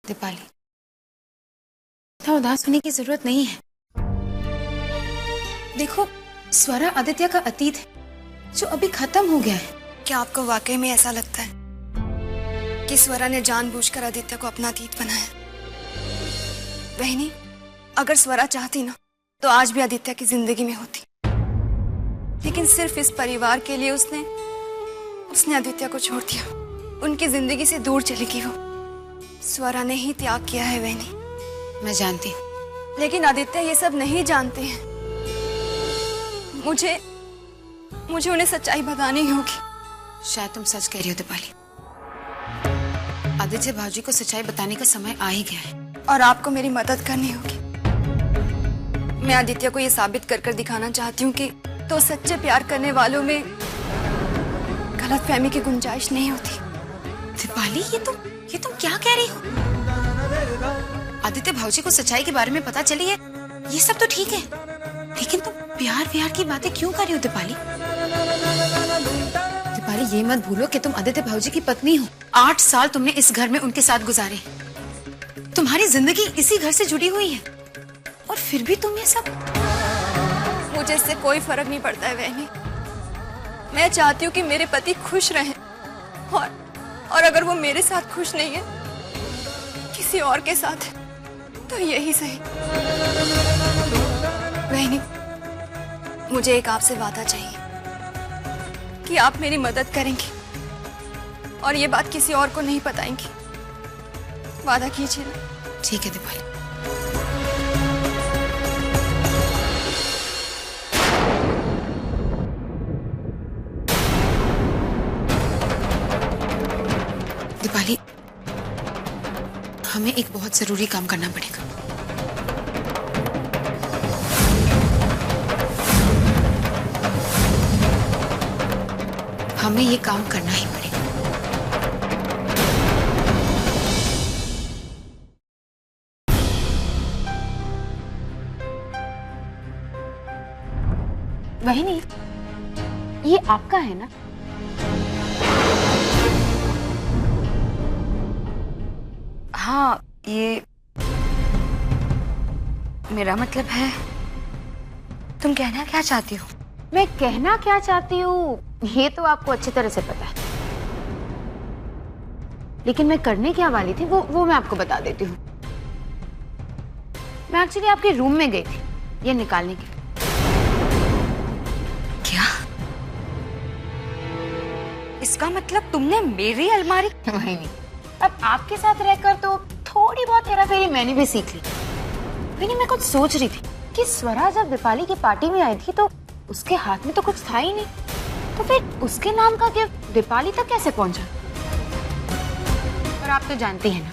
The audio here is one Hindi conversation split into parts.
दीपाली, इतना उदास होने की जरूरत नहीं है। देखो, स्वरा आदित्य का अतीत है जो अभी खत्म हो गया है। क्या आपको वाकई में ऐसा लगता है कि स्वरा ने जानबूझकर आदित्य को अपना अतीत बनाया? बहनी, अगर स्वरा चाहती ना तो आज भी आदित्य की जिंदगी में होती, लेकिन सिर्फ इस परिवार के लिए उसने आदित्य को छोड़ दिया। उनकी जिंदगी से दूर चली गई। वो स्वरा ने ही त्याग किया है बहनी। मैं जानती हूँ, लेकिन आदित्य ये सब नहीं जानते हैं। मुझे उन्हें सच्चाई बतानी होगी। शायद तुम सच कह रही हो दीपाली। आदित्य भाऊजी को सच्चाई बताने का समय आ ही गया है और आपको मेरी मदद करनी होगी। मैं आदित्य को ये साबित कर दिखाना चाहती हूँ कि तो सच्चे प्यार करने वालों में गलतफहमी की गुंजाइश नहीं होती। दीपाली, ये तुम क्या कह रही हो? आदित्य भाऊजी को सच्चाई के बारे में पता चली है, ये सब तो ठीक है, लेकिन तुम प्यार की बातें क्यों कर रही हो दीपाली? दीपाली, ये मत भूलो कि तुम आदित्य भाऊजी की पत्नी हो। 8 साल तुमने इस घर में उनके साथ गुजारे। तुम्हारी जिंदगी इसी घर से जुड़ी हुई है और फिर भी तुम ये सब। मुझे इससे कोई फर्क नहीं पड़ता है बहनी। मैं चाहती हूँ कि मेरे पति खुश रहें और अगर वो मेरे साथ खुश नहीं है, किसी और के साथ है, तो यही सही। बहनी, मुझे एक आपसे वादा चाहिए कि आप मेरी मदद करेंगी और ये बात किसी और को नहीं बताएंगी। वादा कीजिए ना। ठीक है दीपाली। दीपाली, हमें एक बहुत जरूरी काम करना पड़ेगा। हमें ये काम करना ही पड़ेगा। बहनी, ये आपका है ना? हाँ, ये मेरा मतलब है। तुम कहना क्या चाहती हो? मैं कहना क्या चाहती हूँ ये तो आपको अच्छी तरह से पता है, लेकिन मैं करने क्या वाली थी वो मैं आपको बता देती हूँ। मैं एक्चुअली आपके रूम में गई थी ये निकालने के लिए। क्या? इसका मतलब तुमने मेरी अलमारी? वही नहीं, अब आपके साथ रहकर तो थोड़ी बहुत हेराफेरी मैंने भी सीख ली। लेकिन मैं कुछ सोच रही थी कि स्वरा जब दीपाली की पार्टी में आई थी तो उसके हाथ में तो कुछ था ही नहीं, तो फिर उसके नाम का गिफ्ट दीपाली तक कैसे पहुंचा? और आप तो जानती हैं ना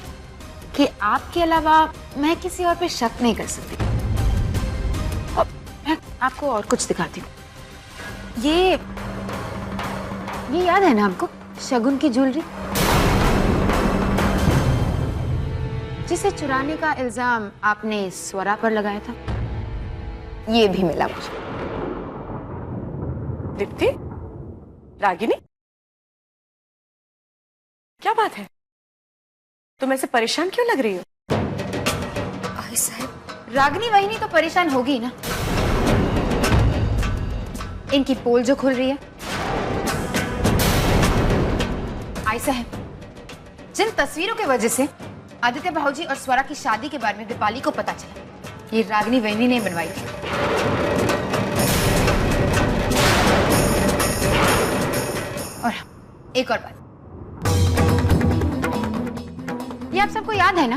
कि आपके अलावा मैं किसी और पे शक नहीं कर सकती। और मैं आपको और कुछ दिखाती हूँ। ये याद है ना आपको, शगुन की ज्वेलरी जिसे चुराने का इल्जाम आपने स्वरा पर लगाया था, ये भी मिला मुझे। दीप्ति, रागिनी, क्या बात है? तुम ऐसे परेशान क्यों लग रही हो? आई साहब, रागिनी वही तो परेशान होगी ना। इनकी पोल जो खुल रही है। आई साहब, जिन तस्वीरों की वजह से आदित्य भाऊजी और स्वरा की शादी के बारे में दीपाली को पता चला, ये रागिनी वही ने बनवाई थी। और एक और बात, ये आप सबको याद है ना,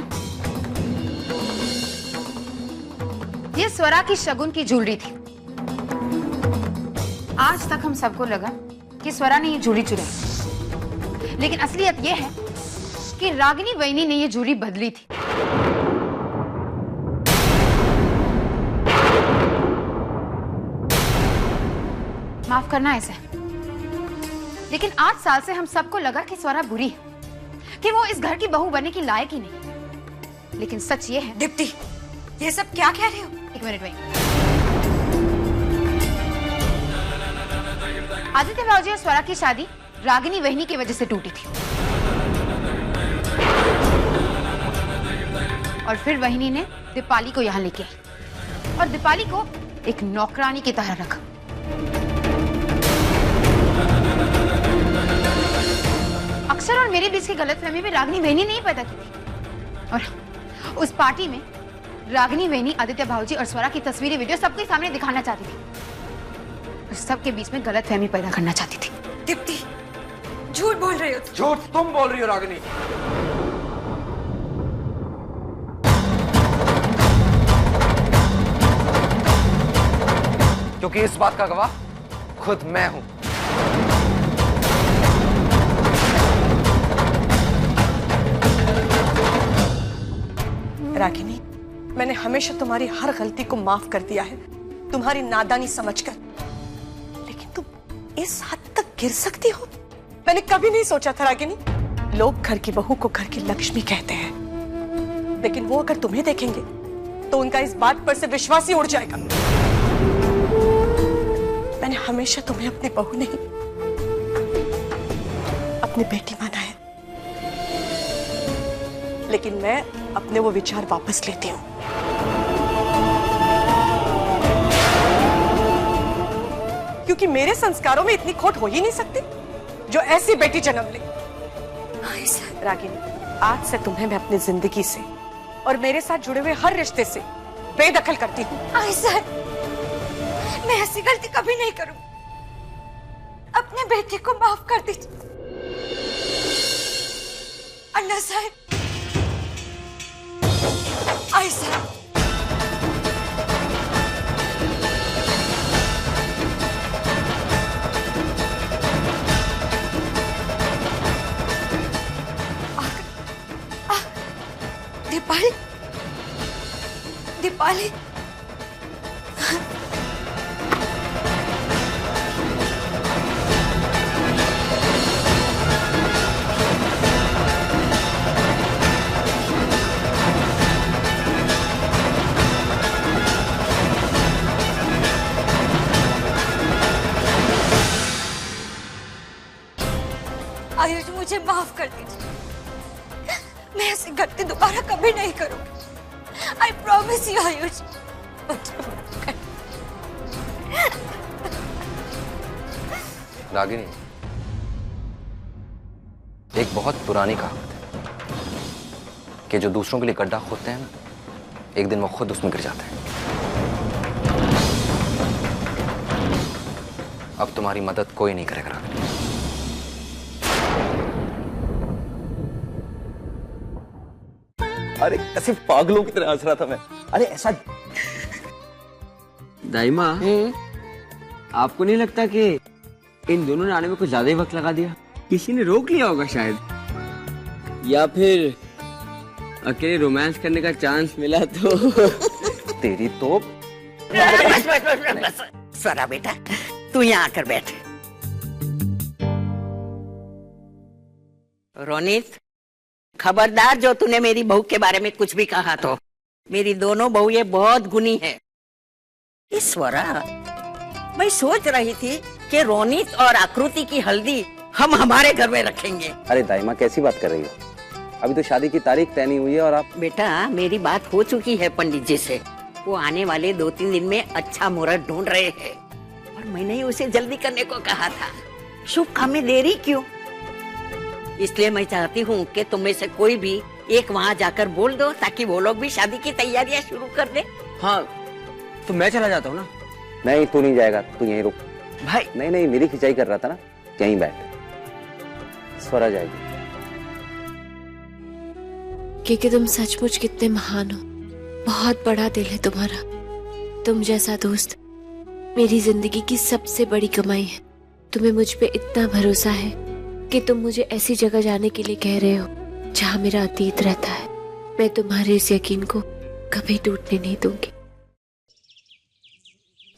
ये स्वरा की शगुन की ज्वेलरी थी। आज तक हम सबको लगा कि स्वरा ने ये ज्वेलरी चुराई, लेकिन असलियत ये है कि रागिनी वैनी ने ये ज्वेलरी बदली थी। माफ करना ऐसा, लेकिन 8 साल से हम सबको लगा कि स्वरा बुरी है, कि वो इस घर की बहू बनने की लायक ही नहीं। लेकिन सच ये है। दीप्ति, ये सब क्या कह रहे हो? एक मिनट वहीं। आदित्य भाऊजी और स्वरा की शादी रागिनी वहनी की वजह से टूटी थी। और फिर वहिनी ने दीपाली को यहाँ लेके आई और दीपाली को एक नौकरानी की तरह रखा। अक्षर और मेरे बीच की गलतफहमी भी रागिनी वेनी नहीं पैदा की थी। और उस पार्टी में रागिनी वेनी आदित्य भाऊजी और स्वरा की तस्वीरें वीडियो सबके सामने दिखाना चाहती थी और सबके बीच में गलतफहमी पैदा करना चाहती थी। दीप्ति, झूठ बोल रही हो तुम। झूठ तुम बोल रही हो रागिनी। क्योंकि इस बात का गवाह खुद मैं हूं। रागिनी, मैंने हमेशा तुम्हारी हर गलती को माफ कर दिया है, तुम्हारी नादानी समझकर। लेकिन तुम इस हद तक गिर सकती हो, मैंने कभी नहीं सोचा था रागिनी। लोग घर की बहू को घर की लक्ष्मी कहते हैं, लेकिन वो अगर तुम्हें देखेंगे तो उनका इस बात पर से विश्वास ही उड़ जाएगा। मैंने हमेशा तुम्हें अपनी बहू नहीं, अपनी बेटी माना है। लेकिन मैं अपने वो विचार वापस लेती हूं। क्योंकि मेरे संस्कारों में इतनी खोट हो ही नहीं सकती जो ऐसी बेटी जन्म ले। रागिनी, आज से तुम्हें मैं अपनी जिंदगी से और मेरे साथ जुड़े हुए हर रिश्ते से बेदखल करती हूँ। मैं ऐसी गलती कभी नहीं करूं। अपने बेटे को माफ कर दीजिए। अन्ना साहब, आयशा, दीपाली, दीपाली, आयुष, मुझे माफ कर दीजिए। मैं ऐसी गलती दोबारा कभी नहीं करूंगी। I promise you Ayush. Ragini, एक बहुत पुरानी कहावत है कि जो दूसरों के लिए गड्ढा खोदते हैं ना, एक दिन वो खुद उसमें गिर जाते हैं। अब तुम्हारी मदद कोई नहीं करेगा रागिनी। अरे ऐसे पागलों की तरह हंस रहा था मैं। अरे ऐसा दाइमा, आपको नहीं लगता कि इन दोनों ने आने में कुछ ज्यादा ही वक्त लगा दिया? किसी ने रोक लिया होगा शायद, या फिर अकेले रोमांस करने का चांस मिला तो। तेरी तो बस स्वरा बेटा, तू यहाँ आकर बैठ। रोनित, खबरदार जो तूने मेरी बहू के बारे में कुछ भी कहा तो। मेरी दोनों बहुएं बहुत गुनी है। ईश्वरा, मैं सोच रही थी कि रोनित और आकृति की हल्दी हम हमारे घर में रखेंगे। अरे दाइमा, कैसी बात कर रही हो? अभी तो शादी की तारीख तय नहीं हुई है और आप। बेटा, मेरी बात हो चुकी है पंडित जी से। वो आने वाले 2-3 दिन में अच्छा मुहूर्त ढूंढ रहे हैं और मैंने उसे जल्दी करने को कहा था। शुभ काम में देरी क्यों? इसलिए मैं चाहती हूँ कि तुम में से कोई भी एक वहाँ जाकर बोल दो, ताकि वो लोग भी शादी की तैयारियां शुरू कर दे। हाँ, तो मैं चला जाता हूँ ना। नहीं, तू नहीं जाएगा, तू यहीं रुक भाई। नहीं, मेरी खिंचाई कर रहा था ना, यहीं बैठ। स्वरा जाएगी। क्योंकि तुम सचमुच कितने महान हो। बहुत बड़ा दिल है तुम्हारा। तुम जैसा दोस्त मेरी जिंदगी की सबसे बड़ी कमाई है। तुम्हें मुझ पे इतना भरोसा है कि तुम मुझे ऐसी जगह जाने के लिए कह रहे हो जहाँ मेरा अतीत रहता है। मैं तुम्हारे इस यकीन को कभी टूटने नहीं दूंगी।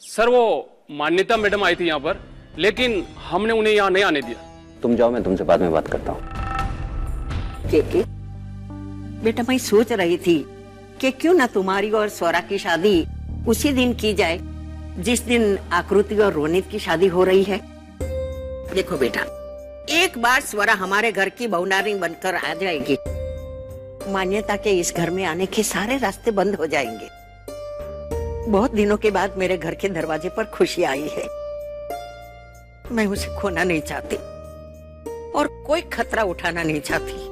सर, वो मान्यता मैडम आई थी यहाँ पर, लेकिन हमने उन्हें यहाँ नहीं आने दिया। तुम जाओ, मैं तुमसे बाद में बात करता हूँ। के बेटा, मैं सोच रही थी कि क्यों ना तुम्हारी और स्वरा की शादी उसी दिन की जाए जिस दिन आकृति और रोनित की शादी हो रही है। देखो बेटा, एक बार स्वरा हमारे घर की बहुनारी बनकर आ जाएगी मान्यता के इस घर में आने के सारे रास्ते बंद हो जाएंगे। बहुत दिनों के बाद मेरे घर के दरवाजे पर खुशी आई है। मैं उसे खोना नहीं चाहती और कोई खतरा उठाना नहीं चाहती।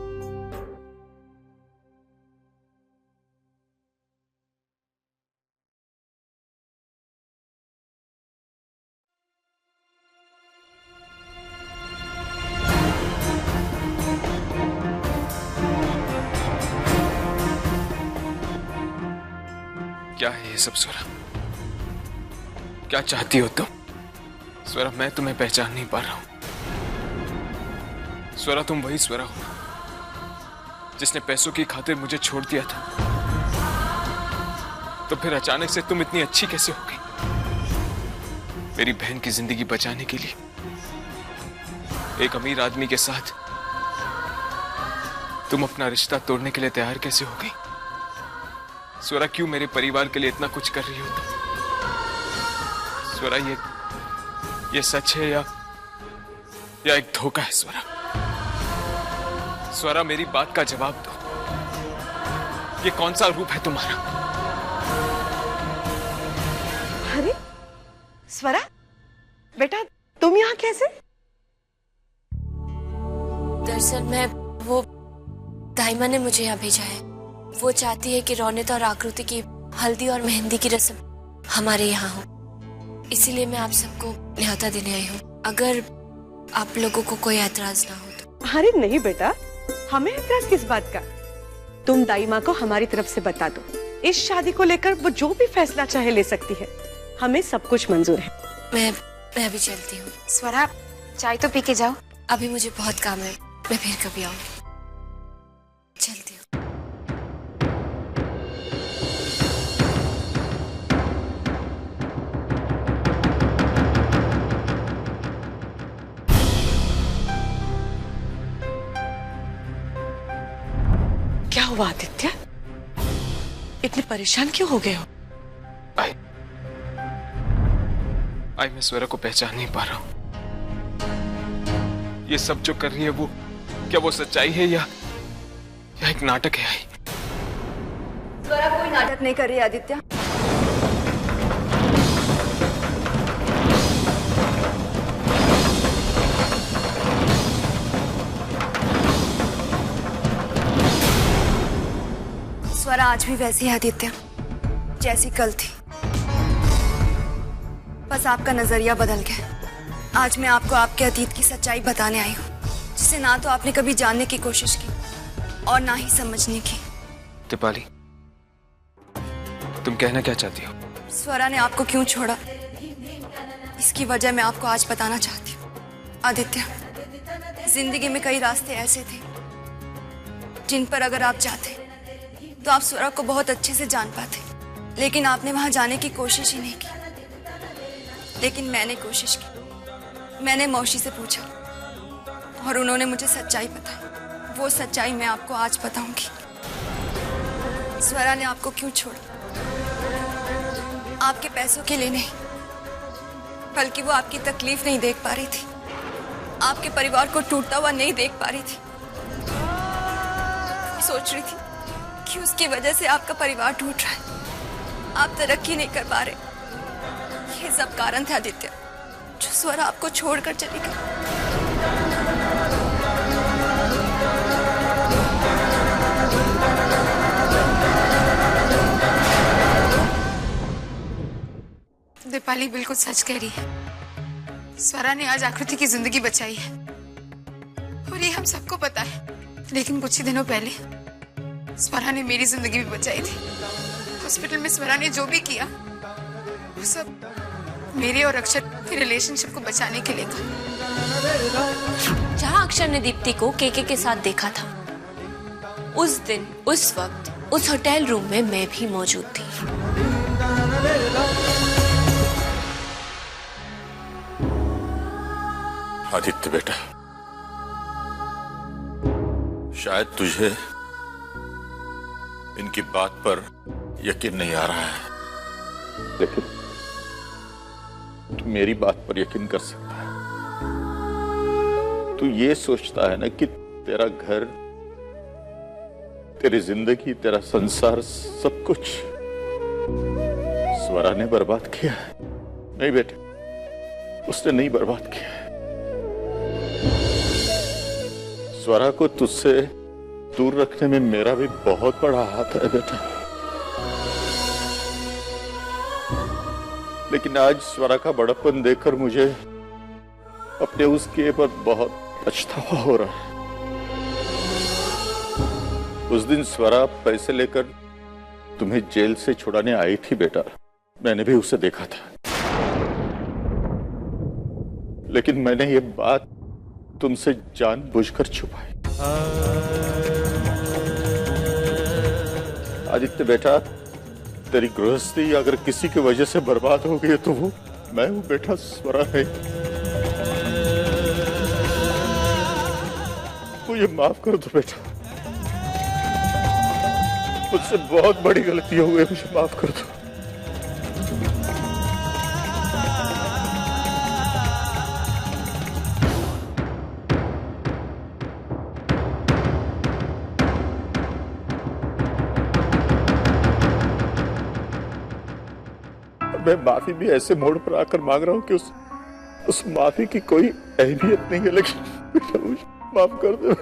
क्या है ये सब स्वरा? क्या चाहती हो तुम? स्वरा, मैं तुम्हें पहचान नहीं पा रहा हूं। स्वरा, तुम वही स्वरा हो जिसने पैसों की खातिर मुझे छोड़ दिया था। तो फिर अचानक से तुम इतनी अच्छी कैसे हो गई? मेरी बहन की जिंदगी बचाने के लिए एक अमीर आदमी के साथ तुम अपना रिश्ता तोड़ने के लिए तैयार कैसे हो गई? स्वरा, क्यों मेरे परिवार के लिए इतना कुछ कर रही हो तुम? स्वरा, ये सच है या एक धोखा है? स्वरा, स्वरा, मेरी बात का जवाब दो। ये कौन सा रूप है तुम्हारा? अरे स्वरा, बेटा तुम यहाँ कैसे? दरअसल वो दाइमा ने मुझे यहाँ भेजा है। वो चाहती है कि रौनक और आकृति की हल्दी और मेहंदी की रस्म हमारे यहाँ हो, इसीलिए मैं आप सबको न्योता देने आई हूँ, अगर आप लोगों को कोई ऐतराज ना हो तो। अरे नहीं बेटा, हमें ऐतराज किस बात का? तुम दाई माँ को हमारी तरफ से बता दो, इस शादी को लेकर वो जो भी फैसला चाहे ले सकती है, हमें सब कुछ मंजूर है। मैं अभी चलती हूँ। स्वरा, चाय तो पी के जाओ। अभी मुझे बहुत काम है, मैं फिर कभी आऊंगी। चलती हूँ। क्या हुआ आदित्य? इतने परेशान क्यों हो गए हो? आई मैं स्वरा को पहचान नहीं पा रहा हूं। ये सब जो कर रही है वो क्या वो सच्चाई है या एक नाटक है? आई स्वरा कोई नाटक नहीं कर रही आदित्य। स्वरा आज भी वैसी है आदित्य जैसी कल थी, बस आपका नजरिया बदल गया। आज मैं आपको आपके अतीत की सच्चाई बताने आई हूँ, जिसे ना तो आपने कभी जानने की कोशिश की और ना ही समझने की। दीपाली, तुम कहना क्या चाहती हो? स्वरा ने आपको क्यों छोड़ा, इसकी वजह मैं आपको आज बताना चाहती हूँ। आदित्य, जिंदगी में कई रास्ते ऐसे थे जिन पर अगर आप चाहते तो आप स्वरा को बहुत अच्छे से जान पाते, लेकिन आपने वहां जाने की कोशिश ही नहीं की। लेकिन मैंने कोशिश की। मैंने मौसी से पूछा और उन्होंने मुझे सच्चाई बताई। वो सच्चाई मैं आपको आज बताऊंगी। स्वरा ने आपको क्यों छोड़ा? आपके पैसों के लिए नहीं, बल्कि वो आपकी तकलीफ नहीं देख पा रही थी, आपके परिवार को टूटता हुआ नहीं देख पा रही थी। सोच रही थी कि उसकी वजह से आपका परिवार टूट रहा है, आप तरक्की नहीं कर पा रहे। ये सब कारण थे आदित्य, जो स्वरा आपको छोड़कर चली गई। दीपाली बिल्कुल सच कह रही है। स्वरा ने आज आकृति की जिंदगी बचाई है और ये हम सबको पता है। लेकिन कुछ ही दिनों पहले स्वरा ने मेरी जिंदगी भी बचाई थी। हॉस्पिटल में स्वरा ने जो भी किया वो सब मेरे और अक्षर के रिलेशनशिप को बचाने के लिए था। जहां अक्षर ने दीप्ति को केके के साथ देखा था, उस दिन उस वक्त उस होटल रूम में मैं भी मौजूद थी। आदित्य बेटा, शायद तुझे इनकी बात पर यकीन नहीं आ रहा है, लेकिन तू मेरी बात पर यकीन कर सकता है। तू ये सोचता है ना कि तेरा घर तेरी जिंदगी, तेरा संसार, सब कुछ स्वरा ने बर्बाद किया है। नहीं बेटे, उसने नहीं बर्बाद किया है। स्वरा को तुझसे दूर रखने में मेरा भी बहुत बड़ा हाथ है बेटा। लेकिन आज स्वरा का बड़प्पन देखकर मुझे अपने उस किए पर बहुत पछतावा हो रहा है। उस दिन स्वरा पैसे लेकर तुम्हें जेल से छुड़ाने आई थी बेटा, मैंने भी उसे देखा था। लेकिन मैंने ये बात तुमसे जानबूझकर छुपाई। आदित्य बेटा, तेरी गृहस्थी अगर किसी की वजह से बर्बाद हो गई तो वो मैं हूं बेटा, स्वरा नहीं। मुझे माफ कर दो बेटा, मुझसे बहुत बड़ी गलती हो गई, मुझे माफ कर दो। मैं माफी भी ऐसे मोड़ पर आकर मांग रहा हूं कि उस माफी की कोई अहमियत नहीं है, लेकिन मुझे माफ कर दो।